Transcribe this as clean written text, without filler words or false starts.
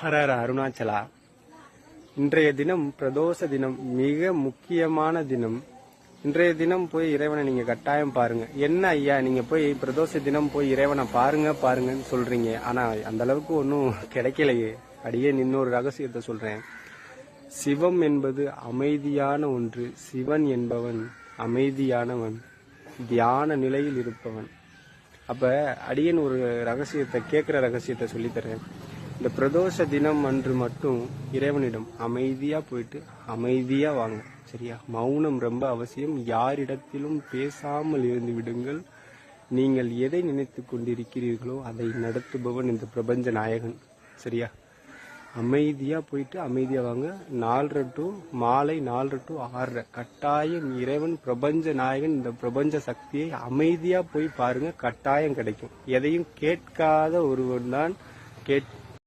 ஹரஹர அருணாச்சலா. இன்றைய தினம் பிரதோஷ தினம், மிக முக்கியமான தினம். இன்றைய தினம் போய் இறைவனை நீங்க கட்டாயம் பாருங்க. என்ன ஐயா நீங்க போய் பிரதோஷ தினம் போய் இறைவனை பாருங்கன்னு சொல்றீங்க, ஆனா அந்த அளவுக்கு ஒன்றும் கிடைக்கலையே. அடியே இன்னொரு ரகசியத்தை சொல்றேன். சிவம் என்பது அமைதியான ஒன்று. சிவன் என்பவன் அமைதியானவன், தியான நிலையில் இருப்பவன். அப்ப அடியன் ஒரு ரகசியத்தை, கேட்கிற ரகசியத்தை சொல்லித்தரேன். இந்த பிரதோஷ தினம் அன்று மட்டும் இறைவனிடம் அமைதியா போயிட்டு அமைதியா வாங்க, சரியா? மௌனம் ரொம்ப அவசியம். யாரிடத்திலும் பேசாமல் இருந்து விடுங்கள். நீங்கள் எதை நினைத்து கொண்டிருக்கிறீர்களோ அதை நடத்துபவன் இந்த பிரபஞ்ச நாயகன், சரியா? அமைதியா போயிட்டு அமைதியா வாங்க. 4:30 to மாலை 4:30 to 6:30 கட்டாயம் இறைவன் பிரபஞ்ச நாயகன், இந்த பிரபஞ்ச சக்தியை அமைதியா போய் பாருங்க, கட்டாயம் கிடைக்கும். எதையும் கேட்காத ஒருவன் தான்